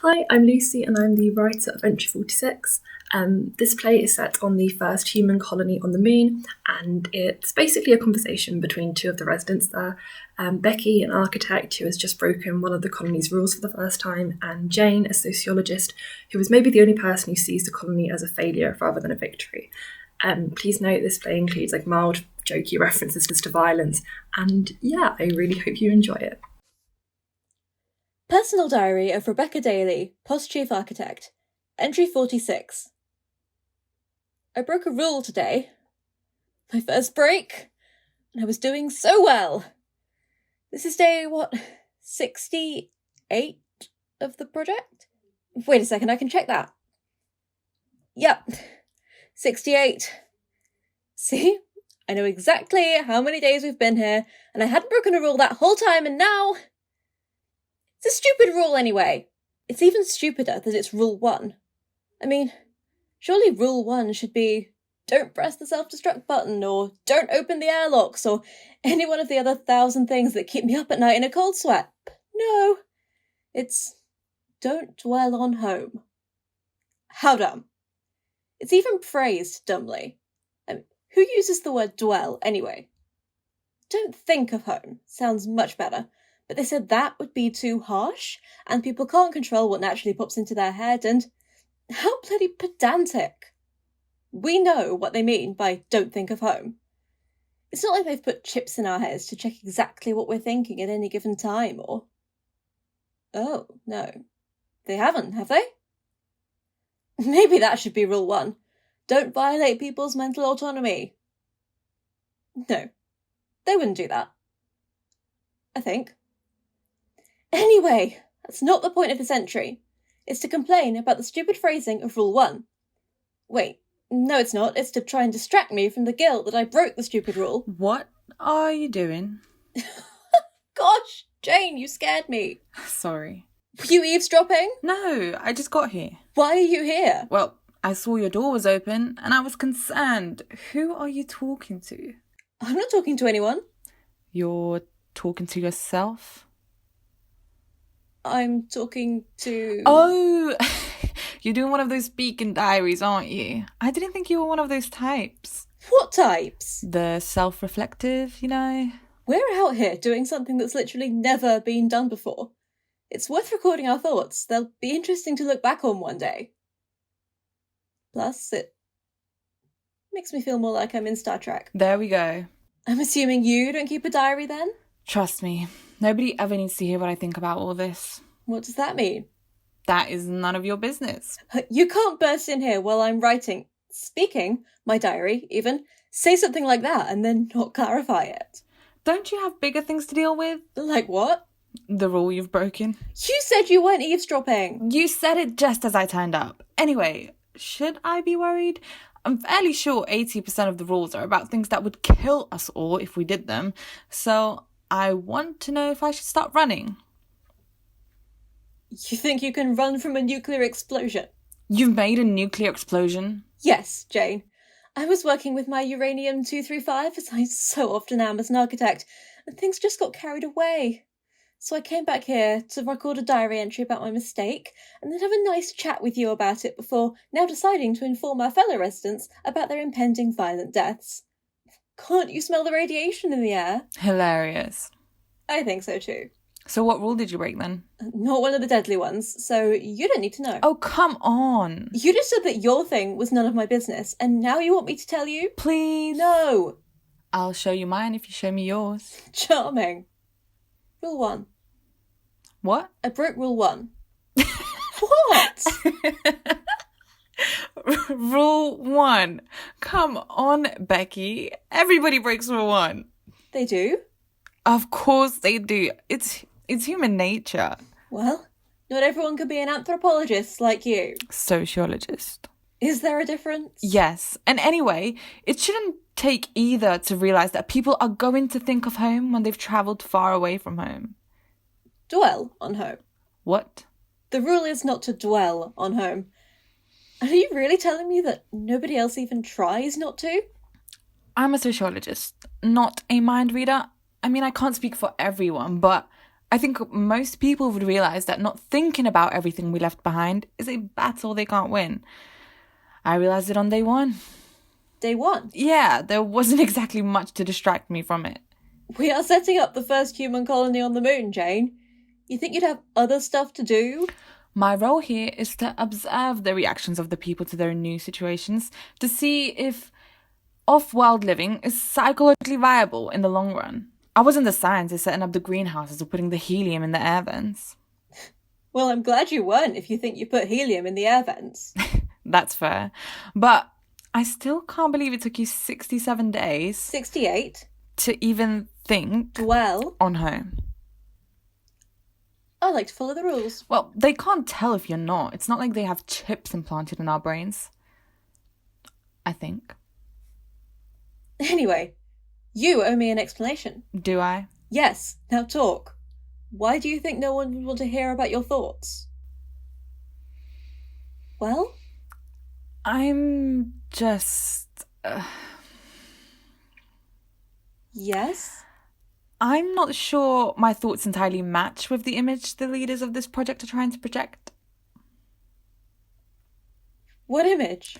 Hi, I'm Lucy and I'm the writer of Entry 46. This play is set on the first human colony on the moon, and it's basically a conversation between two of the residents there. Becky, an architect who has just broken one of the colony's rules for the first time, and Jane, a sociologist who is maybe the only person who sees the colony as a failure rather than a victory. Please note this play includes mild, jokey references to violence, and yeah, I really hope you enjoy it. Personal Diary of Rebecca Daly, Post-Chief Architect. Entry 46. I broke a rule today. My first break, and I was doing so well. This is day, 68 of the project? Wait a second, I can check that. Yep, 68. See? I know exactly how many days we've been here, and I hadn't broken a rule that whole time, and now... It's a stupid rule anyway. It's even stupider that it's Rule 1. I mean, surely Rule 1 should be don't press the self-destruct button, or don't open the airlocks, or any one of the other 1,000 things that keep me up at night in a cold sweat. No, it's don't dwell on home. How dumb. It's even phrased dumbly. I mean, who uses the word dwell anyway? Don't think of home sounds much better. But they said that would be too harsh, and people can't control what naturally pops into their head, and how bloody pedantic. We know what they mean by don't think of home. It's not like they've put chips in our heads to check exactly what we're thinking at any given time, or... Oh, no. They haven't, have they? Maybe that should be Rule 1. Don't violate people's mental autonomy. No, they wouldn't do that. I think. Anyway, that's not the point of this entry. It's to complain about the stupid phrasing of Rule 1. Wait, no it's not. It's to try and distract me from the guilt that I broke the stupid rule. What are you doing? Gosh, Jane, you scared me. Sorry. Were you eavesdropping? No, I just got here. Why are you here? Well, I saw your door was open and I was concerned. Who are you talking to? I'm not talking to anyone. You're talking to yourself? I'm talking to... Oh, you're doing one of those speaking diaries, aren't you? I didn't think you were one of those types. What types? The self-reflective, you know? We're out here doing something that's literally never been done before. It's worth recording our thoughts. They'll be interesting to look back on one day. Plus, it makes me feel more like I'm in Star Trek. There we go. I'm assuming you don't keep a diary then? Trust me, nobody ever needs to hear what I think about all this. What does that mean? That is none of your business. You can't burst in here while I'm speaking, my diary even, say something like that and then not clarify it. Don't you have bigger things to deal with? Like what? The rule you've broken. You said you weren't eavesdropping. You said it just as I turned up. Anyway, should I be worried? I'm fairly sure 80% of the rules are about things that would kill us all if we did them. So I want to know if I should start running. You think you can run from a nuclear explosion? You've made a nuclear explosion? Yes, Jane. I was working with my uranium-235, as I so often am as an architect, and things just got carried away. So I came back here to record a diary entry about my mistake, and then have a nice chat with you about it before now deciding to inform our fellow residents about their impending violent deaths. Can't you smell the radiation in the air? Hilarious. I think so too. So what rule did you break then? Not one of the deadly ones, so you don't need to know. Oh, come on. You just said that your thing was none of my business, and now you want me to tell you? Please? No. I'll show you mine if you show me yours. Charming. Rule 1. What? I broke Rule 1. What? Rule 1. Come on, Becky. Everybody breaks Rule 1. They do? Of course they do. It's human nature. Well, not everyone can be an anthropologist like you. Sociologist. Is there a difference? Yes. And anyway, it shouldn't take either to realise that people are going to think of home when they've travelled far away from home. Dwell on home. What? The rule is not to dwell on home. Are you really telling me that nobody else even tries not to? I'm a sociologist, not a mind reader. I mean, I can't speak for everyone, but I think most people would realize that not thinking about everything we left behind is a battle they can't win. I realized it on day one. Day one? Yeah, there wasn't exactly much to distract me from it. We are setting up the first human colony on the moon, Jane. You think you'd have other stuff to do? My role here is to observe the reactions of the people to their new situations, to see if off-world living is psychologically viable in the long run. I wasn't the scientist setting up the greenhouses or putting the helium in the air vents. Well, I'm glad you weren't if you think you put helium in the air vents. That's fair. But I still can't believe it took you 67 days... 68? ...to even think... Well... ...on home. I like to follow the rules. Well, they can't tell if you're not. It's not like they have chips implanted in our brains. I think. Anyway, you owe me an explanation. Do I? Yes, now talk. Why do you think no one would want to hear about your thoughts? Well? I'm just... Yes? I'm not sure my thoughts entirely match with the image the leaders of this project are trying to project. What image?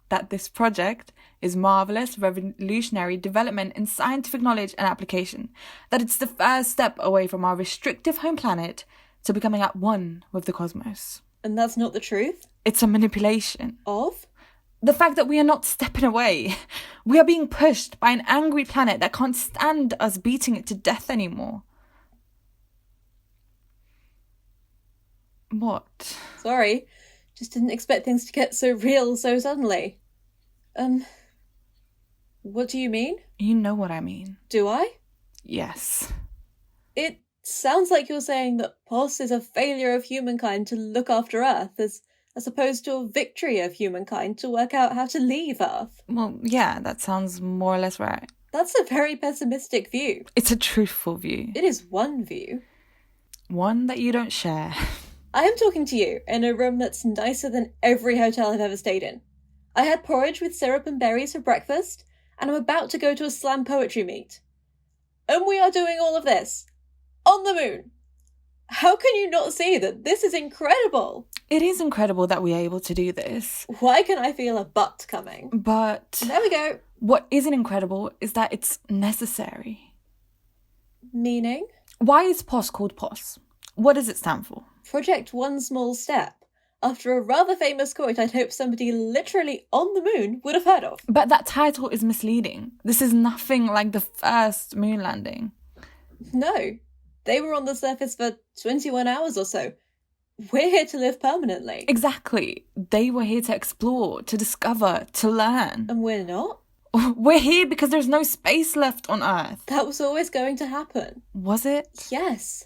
That this project is marvellous, revolutionary development in scientific knowledge and application. That it's the first step away from our restrictive home planet to becoming at one with the cosmos. And that's not the truth? It's a manipulation. Of? The fact that we are not stepping away. We are being pushed by an angry planet that can't stand us beating it to death anymore. What? Sorry, just didn't expect things to get so real so suddenly. What do you mean? You know what I mean. Do I? Yes. It sounds like you're saying that POS is a failure of humankind to look after Earth as opposed to a victory of humankind to work out how to leave Earth. Well, yeah, that sounds more or less right. That's a very pessimistic view. It's a truthful view. It is one view. One that you don't share. I am talking to you in a room that's nicer than every hotel I've ever stayed in. I had porridge with syrup and berries for breakfast, and I'm about to go to a slam poetry meet. And we are doing all of this on the moon. How can you not see that this is incredible? It is incredible that we're able to do this. Why can I feel a but coming? But... There we go. What isn't incredible is that it's necessary. Meaning? Why is POS called POS? What does it stand for? Project One Small Step. After a rather famous quote I'd hope somebody literally on the moon would have heard of. But that title is misleading. This is nothing like the first moon landing. No. They were on the surface for 21 hours or so. We're here to live permanently. Exactly. They were here to explore, to discover, to learn. And we're not? We're here because there's no space left on Earth. That was always going to happen. Was it? Yes.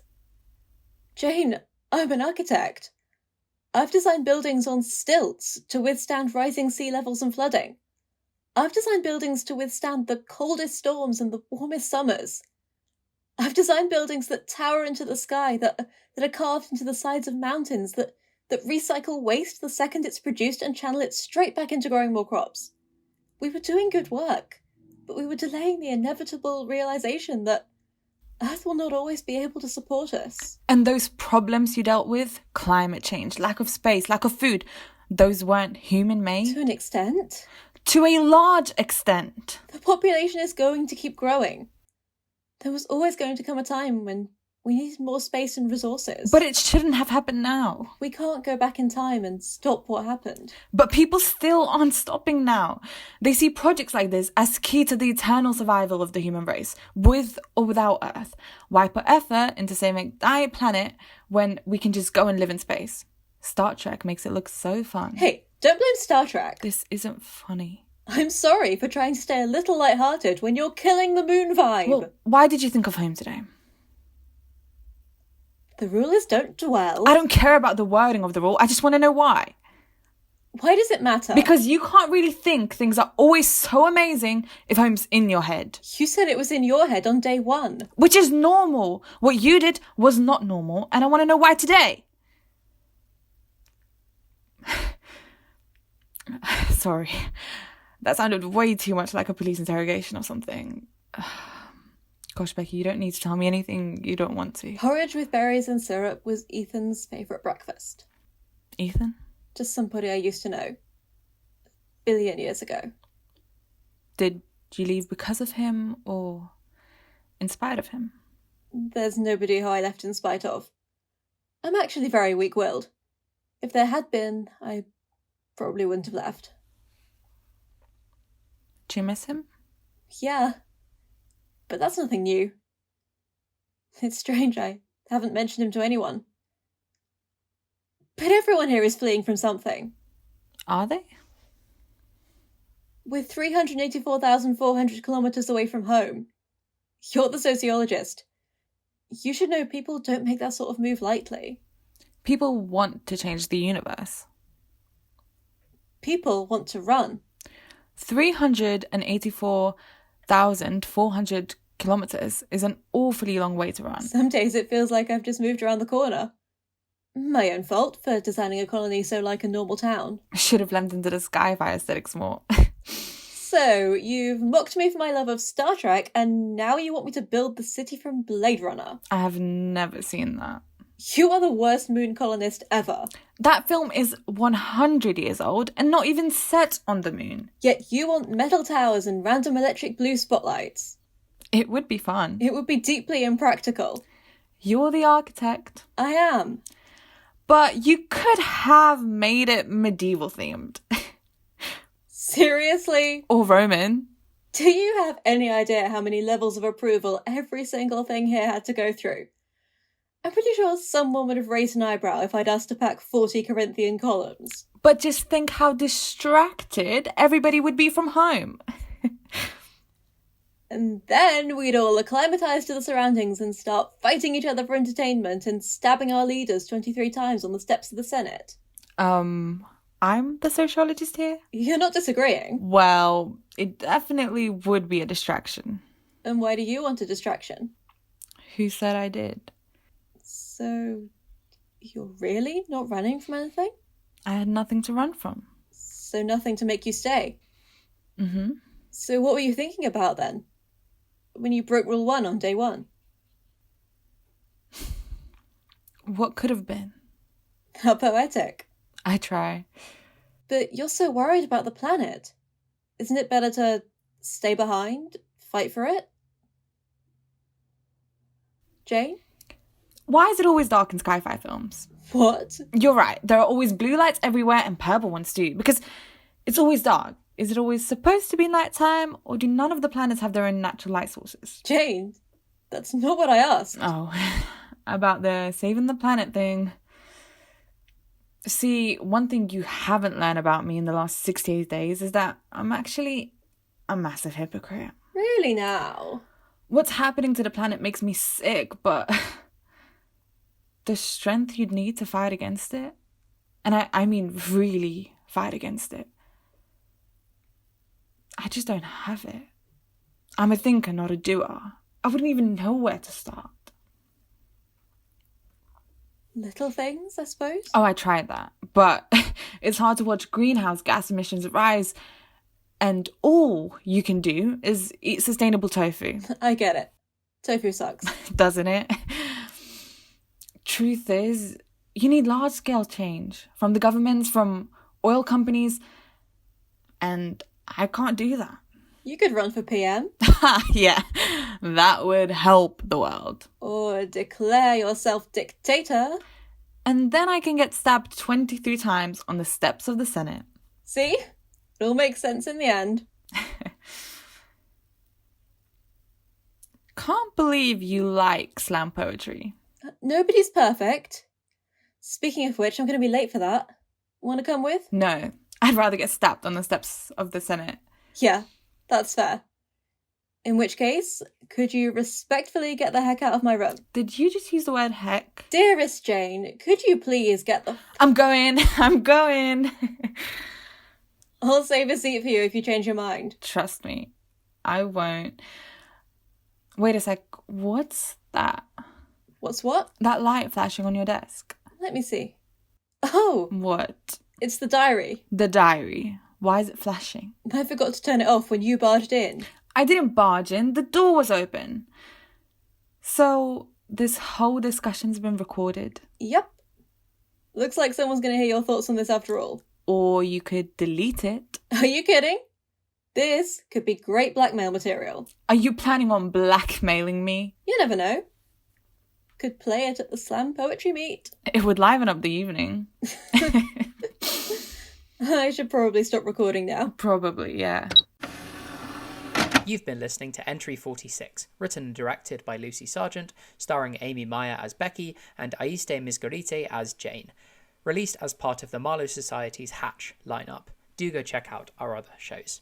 Jane, I'm an architect. I've designed buildings on stilts to withstand rising sea levels and flooding. I've designed buildings to withstand the coldest storms and the warmest summers. I've designed buildings that tower into the sky, that are carved into the sides of mountains, that recycle waste the second it's produced and channel it straight back into growing more crops. We were doing good work, but we were delaying the inevitable realization that Earth will not always be able to support us. And those problems you dealt with, climate change, lack of space, lack of food, those weren't human-made? To an extent. To a large extent. The population is going to keep growing. There was always going to come a time when we needed more space and resources. But it shouldn't have happened now. We can't go back in time and stop what happened. But people still aren't stopping now. They see projects like this as key to the eternal survival of the human race, with or without Earth. Why put effort into saving a dying planet when we can just go and live in space? Star Trek makes it look so fun. Hey, don't blame Star Trek. This isn't funny. I'm sorry for trying to stay a little lighthearted when you're killing the moon vibe. Well, why did you think of home today? The rule is don't dwell. I don't care about the wording of the rule. I just want to know why. Why does it matter? Because you can't really think things are always so amazing if home's in your head. You said it was in your head on day one. Which is normal. What you did was not normal, and I want to know why today. Sorry. That sounded way too much like a police interrogation or something. Gosh, Becky, you don't need to tell me anything you don't want to. Porridge with berries and syrup was Ethan's favourite breakfast. Ethan? Just somebody I used to know. A billion years ago. Did you leave because of him or in spite of him? There's nobody who I left in spite of. I'm actually very weak-willed. If there had been, I probably wouldn't have left. Do you miss him? Yeah. But that's nothing new. It's strange, I haven't mentioned him to anyone. But everyone here is fleeing from something. Are they? We're 384,400 kilometres away from home. You're the sociologist. You should know people don't make that sort of move lightly. People want to change the universe. People want to run. 384,400 kilometres is an awfully long way to run. Some days it feels like I've just moved around the corner. My own fault for designing a colony so like a normal town. Should have blended into the sci-fi aesthetics more. So, you've mocked me for my love of Star Trek, and now you want me to build the city from Blade Runner. I have never seen that. You are the worst moon colonist ever. That film is 100 years old and not even set on the moon. Yet you want metal towers and random electric blue spotlights. It would be fun. It would be deeply impractical. You're the architect. I am. But you could have made it medieval themed. Seriously? Or Roman. Do you have any idea how many levels of approval every single thing here had to go through? I'm pretty sure someone would have raised an eyebrow if I'd asked to pack 40 Corinthian columns. But just think how distracted everybody would be from home. And then we'd all acclimatise to the surroundings and start fighting each other for entertainment and stabbing our leaders 23 times on the steps of the Senate. I'm the sociologist here? You're not disagreeing. Well, it definitely would be a distraction. And why do you want a distraction? Who said I did? So, you're really not running from anything? I had nothing to run from. So nothing to make you stay? Mm-hmm. So what were you thinking about then? When you broke Rule 1 on day 1? What could have been? How poetic. I try. But you're so worried about the planet. Isn't it better to stay behind? Fight for it? Jane? Why is it always dark in sci-fi films? What? You're right. There are always blue lights everywhere and purple ones too. Because it's always dark. Is it always supposed to be nighttime? Or do none of the planets have their own natural light sources? Jane, that's not what I asked. Oh, about the saving the planet thing. See, one thing you haven't learned about me in the last 68 days is that I'm actually a massive hypocrite. Really now? What's happening to the planet makes me sick, but the strength you'd need to fight against it, and I mean really fight against it, I just don't have it. I'm a thinker, not a doer. I wouldn't even know where to start. Little things, I suppose? Oh, I tried that. But it's hard to watch greenhouse gas emissions rise and all you can do is eat sustainable tofu. I get it. Tofu sucks. Doesn't it? Truth is, you need large-scale change from the governments, from oil companies, and I can't do that. You could run for PM. Yeah, that would help the world. Or declare yourself dictator. And then I can get stabbed 23 times on the steps of the Senate. See? It all makes sense in the end. Can't believe you like slam poetry. Nobody's perfect. Speaking of which, I'm going to be late for that. Want to come with? No, I'd rather get stabbed on the steps of the Senate. Yeah, that's fair. In which case, could you respectfully get the heck out of my room? Did you just use the word heck? Dearest Jane, could you please get the... I'm going. I'll save a seat for you if you change your mind. Trust me, I won't. Wait a sec, what's that? What's what? That light flashing on your desk. Let me see. Oh! What? It's the diary. The diary. Why is it flashing? I forgot to turn it off when you barged in. I didn't barge in, the door was open. So this whole discussion's been recorded? Yep. Looks like someone's going to hear your thoughts on this after all. Or you could delete it. Are you kidding? This could be great blackmail material. Are you planning on blackmailing me? You never know. Could play it at the slam poetry meet. It would liven up the evening. I should probably stop recording now. Probably, yeah. You've been listening to Entry 46, written and directed by Lucy Sargent, starring Amy Meyer as Becky and Aiste Mizgeryte as Jane. Released as part of the Marlowe Society's Hatch lineup. Do go check out our other shows.